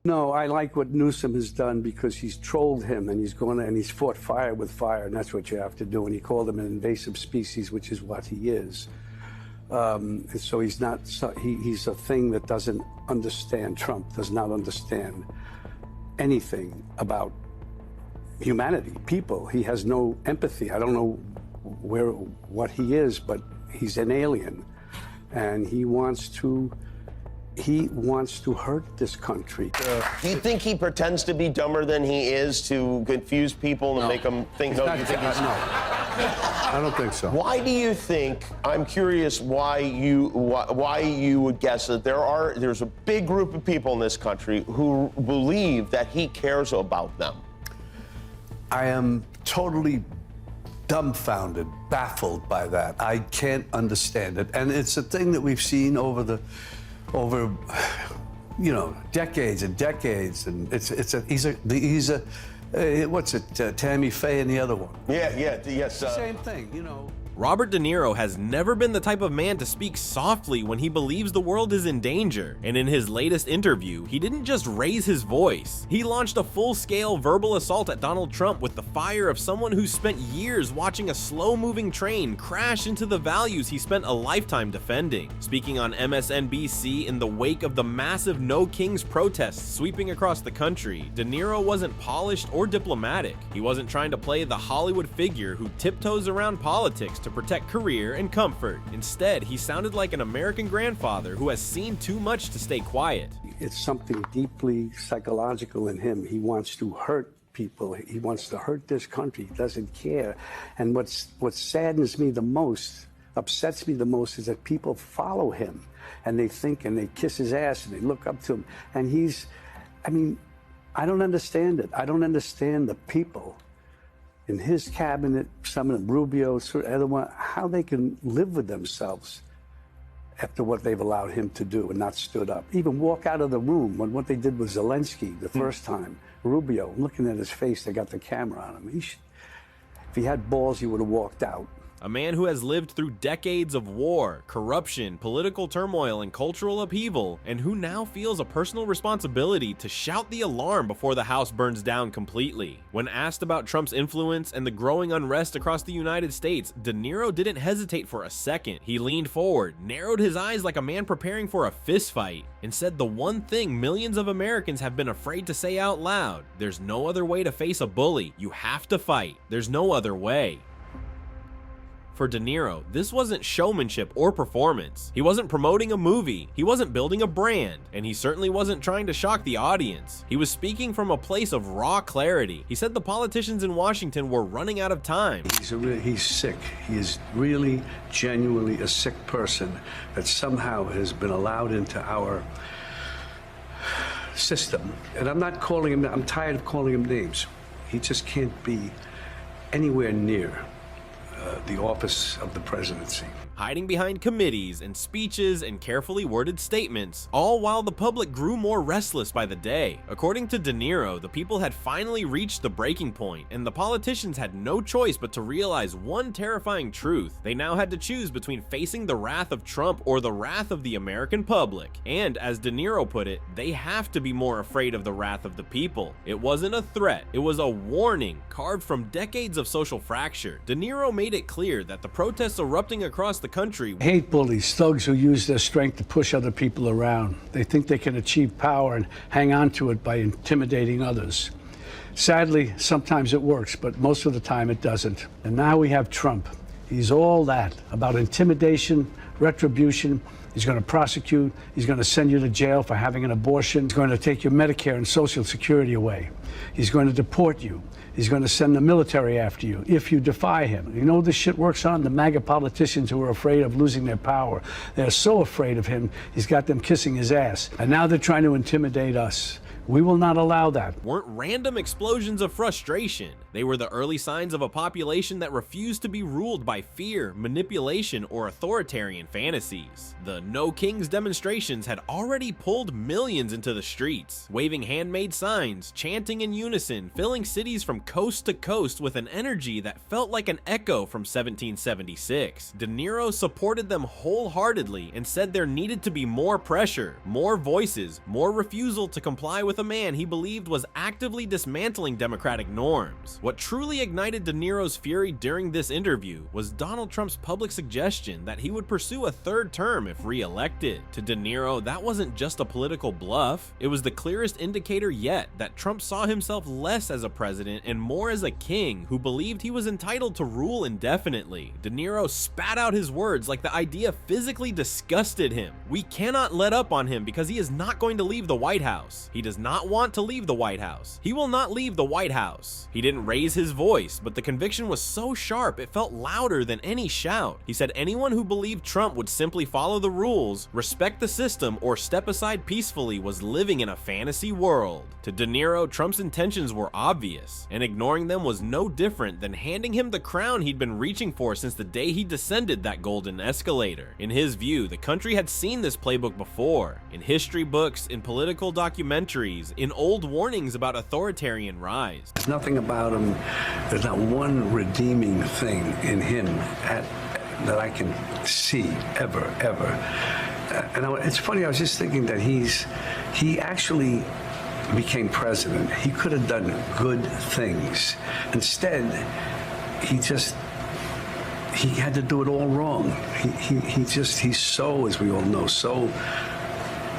No, I like what Newsom has done because he's trolled him and he's fought fire with fire, and that's what you have to do. And he called him an invasive species, which is what he is. And so he's not. He's a thing that doesn't understand. Trump does not understand anything about humanity, people. He has no empathy. I don't know what he is, but he's an alien, and he wants to hurt this country. Do you think he pretends to be dumber than he is to confuse people and make them think? No, you think he's no. I don't think so. Why do you think? I'm curious why you would guess that there's a big group of people in this country who believe that he cares about them. I am totally dumbfounded, baffled by that. I can't understand it, and it's a thing that we've seen over decades and decades, and he's a what's it, Tammy Faye and the other one. Yes. Same thing, you know. Robert De Niro has never been the type of man to speak softly when he believes the world is in danger, and in his latest interview, he didn't just raise his voice. He launched a full-scale verbal assault at Donald Trump with the fire of someone who spent years watching a slow-moving train crash into the values he spent a lifetime defending. Speaking on MSNBC in the wake of the massive No Kings protests sweeping across the country, De Niro wasn't polished or diplomatic. He wasn't trying to play the Hollywood figure who tiptoes around politics to protect career and comfort. Instead, he sounded like an American grandfather who has seen too much to stay quiet. It's something deeply psychological in him. He wants to hurt people. He wants to hurt this country. He doesn't care. And what saddens me the most, upsets me the most, is that people follow him and they think and they kiss his ass and they look up to him. And I don't understand it. I don't understand the people in his cabinet, some of them, Rubio, other one, how they can live with themselves after what they've allowed him to do and not stood up. Even walk out of the room when what they did with Zelensky the first time. Rubio, looking at his face, they got the camera on him. If he had balls, he would have walked out. A man who has lived through decades of war, corruption, political turmoil, and cultural upheaval, and who now feels a personal responsibility to shout the alarm before the house burns down completely. When asked about Trump's influence and the growing unrest across the United States, De Niro didn't hesitate for a second. He leaned forward, narrowed his eyes like a man preparing for a fistfight, and said the one thing millions of Americans have been afraid to say out loud: there's no other way to face a bully. You have to fight. There's no other way. For De Niro, this wasn't showmanship or performance. He wasn't promoting a movie, he wasn't building a brand, and he certainly wasn't trying to shock the audience. He was speaking from a place of raw clarity. He said the politicians in Washington were running out of time. He's sick. He is really, genuinely a sick person that somehow has been allowed into our system. And I'm not calling him, I'm tired of calling him names. He just can't be anywhere near the office of the presidency. Hiding behind committees and speeches and carefully worded statements, all while the public grew more restless by the day. According to De Niro, the people had finally reached the breaking point, and the politicians had no choice but to realize one terrifying truth. They now had to choose between facing the wrath of Trump or the wrath of the American public. And as De Niro put it, they have to be more afraid of the wrath of the people. It wasn't a threat, it was a warning carved from decades of social fracture. De Niro made it clear that the protests erupting across the country. I hate bullies, thugs who use their strength to push other people around. They think they can achieve power and hang on to it by intimidating others. Sadly, sometimes it works, but most of the time it doesn't. And now we have Trump. He's all that, about intimidation, retribution. He's going to prosecute. He's going to send you to jail for having an abortion. He's going to take your Medicare and Social Security away. He's going to deport you. He's going to send the military after you if you defy him. You know who this shit works on? The MAGA politicians who are afraid of losing their power. They're so afraid of him, he's got them kissing his ass. And now they're trying to intimidate us. We will not allow that. Weren't random explosions of frustration. They were the early signs of a population that refused to be ruled by fear, manipulation, or authoritarian fantasies. The No Kings demonstrations had already pulled millions into the streets, waving handmade signs, chanting in unison, filling cities from coast to coast with an energy that felt like an echo from 1776. De Niro supported them wholeheartedly and said there needed to be more pressure, more voices, more refusal to comply with with a man he believed was actively dismantling democratic norms. What truly ignited De Niro's fury during this interview was Donald Trump's public suggestion that he would pursue a third term if re-elected. To De Niro, that wasn't just a political bluff, it was the clearest indicator yet that Trump saw himself less as a president and more as a king who believed he was entitled to rule indefinitely. De Niro spat out his words like the idea physically disgusted him. We cannot let up on him because he is not going to leave the White House. He does not want to leave the White House. He will not leave the White House. He didn't raise his voice, but the conviction was so sharp it felt louder than any shout. He said anyone who believed Trump would simply follow the rules, respect the system, or step aside peacefully was living in a fantasy world. To De Niro, Trump's intentions were obvious, and ignoring them was no different than handing him the crown he'd been reaching for since the day he descended that golden escalator. In his view, the country had seen this playbook before, in history books, in political documentaries, in old warnings about authoritarian rise. There's nothing about him, there's not one redeeming thing in him that I can see ever. And it's funny, I was just thinking that he actually became president. He could have done good things. Instead, he had to do it all wrong. He's so, as we all know, so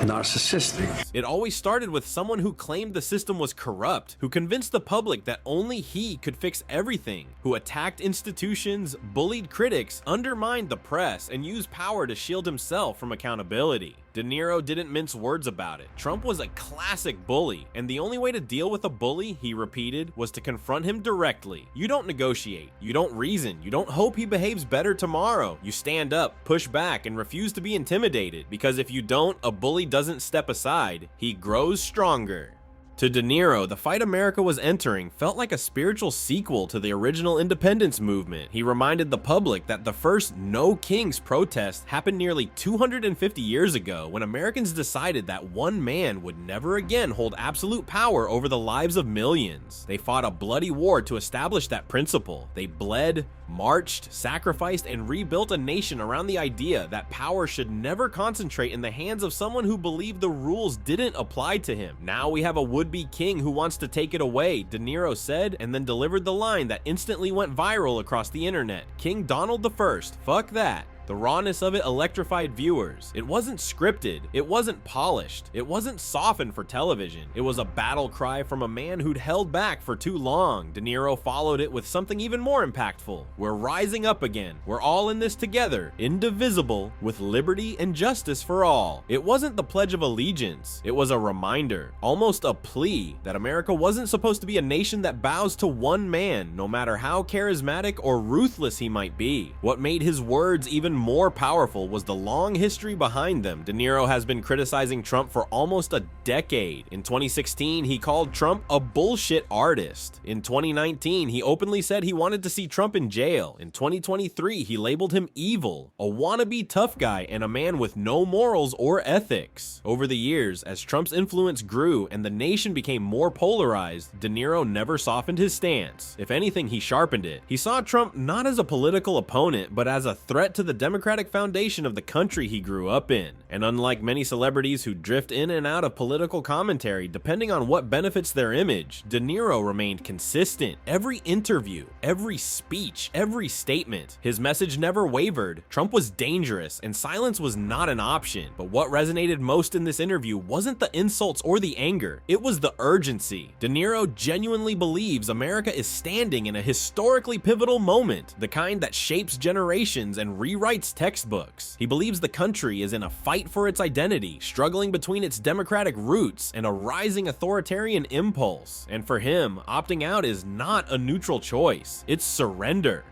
narcissistic. It always started with someone who claimed the system was corrupt, who convinced the public that only he could fix everything, who attacked institutions, bullied critics, undermined the press, and used power to shield himself from accountability. De Niro didn't mince words about it. Trump was a classic bully, and the only way to deal with a bully, he repeated, was to confront him directly. You don't negotiate, you don't reason, you don't hope he behaves better tomorrow. You stand up, push back, and refuse to be intimidated, because if you don't, a bully doesn't step aside, he grows stronger. To De Niro, the fight America was entering felt like a spiritual sequel to the original independence movement. He reminded the public that the first No Kings protest happened nearly 250 years ago when Americans decided that one man would never again hold absolute power over the lives of millions. They fought a bloody war to establish that principle. They bled, marched, sacrificed, and rebuilt a nation around the idea that power should never concentrate in the hands of someone who believed the rules didn't apply to him. Now we have a would-be king who wants to take it away, De Niro said, and then delivered the line that instantly went viral across the internet. King Donald I, fuck that. The rawness of it electrified viewers. It wasn't scripted, it wasn't polished, it wasn't softened for television. It was a battle cry from a man who'd held back for too long. De Niro followed it with something even more impactful. We're rising up again. We're all in this together, indivisible, with liberty and justice for all. It wasn't the Pledge of Allegiance. It was a reminder, almost a plea, that America wasn't supposed to be a nation that bows to one man, no matter how charismatic or ruthless he might be. What made his words even more powerful was the long history behind them. De Niro has been criticizing Trump for almost a decade. In 2016, he called Trump a bullshit artist. In 2019, he openly said he wanted to see Trump in jail. In 2023, he labeled him evil, a wannabe tough guy, and a man with no morals or ethics. Over the years, as Trump's influence grew and the nation became more polarized, De Niro never softened his stance. If anything, he sharpened it. He saw Trump not as a political opponent, but as a threat to the democratic foundation of the country he grew up in. And unlike many celebrities who drift in and out of political commentary depending on what benefits their image, De Niro remained consistent. Every interview, every speech, every statement, his message never wavered. Trump was dangerous and silence was not an option. But what resonated most in this interview wasn't the insults or the anger, it was the urgency. De Niro genuinely believes America is standing in a historically pivotal moment, the kind that shapes generations and rewrites textbooks. He believes the country is in a fight for its identity, struggling between its democratic roots and a rising authoritarian impulse. And for him, opting out is not a neutral choice, it's surrender.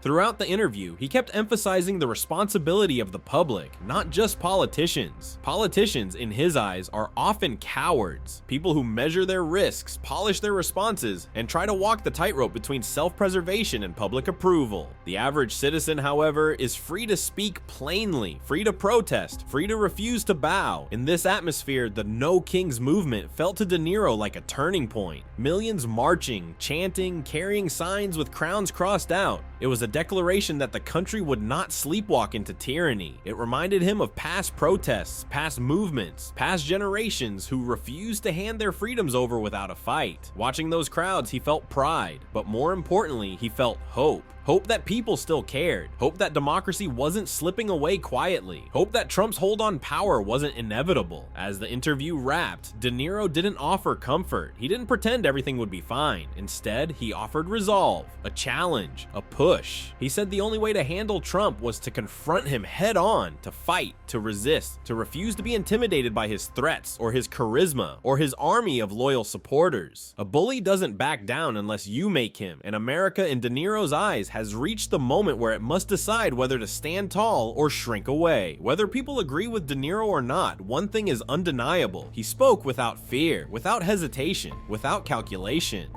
Throughout the interview, he kept emphasizing the responsibility of the public, not just politicians. Politicians, in his eyes, are often cowards, people who measure their risks, polish their responses, and try to walk the tightrope between self-preservation and public approval. The average citizen, however, is free to speak plainly, free to protest, free to refuse to bow. In this atmosphere, the No Kings movement felt to De Niro like a turning point. Millions marching, chanting, carrying signs with crowns crossed out. It was a declaration that the country would not sleepwalk into tyranny. It reminded him of past protests, past movements, past generations who refused to hand their freedoms over without a fight. Watching those crowds, he felt pride, but more importantly, he felt hope. Hope that people still cared. Hope that democracy wasn't slipping away quietly. Hope that Trump's hold on power wasn't inevitable. As the interview wrapped, De Niro didn't offer comfort. He didn't pretend everything would be fine. Instead, he offered resolve, a challenge, a push. He said the only way to handle Trump was to confront him head on, to fight, to resist, to refuse to be intimidated by his threats or his charisma or his army of loyal supporters. A bully doesn't back down unless you make him, and America in De Niro's eyes has reached the moment where it must decide whether to stand tall or shrink away. Whether people agree with De Niro or not, one thing is undeniable. He spoke without fear, without hesitation, without calculation.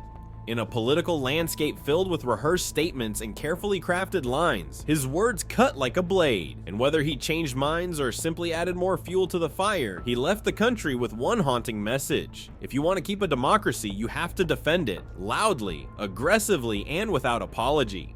In a political landscape filled with rehearsed statements and carefully crafted lines, his words cut like a blade. And whether he changed minds or simply added more fuel to the fire, he left the country with one haunting message. If you want to keep a democracy, you have to defend it, loudly, aggressively, and without apology.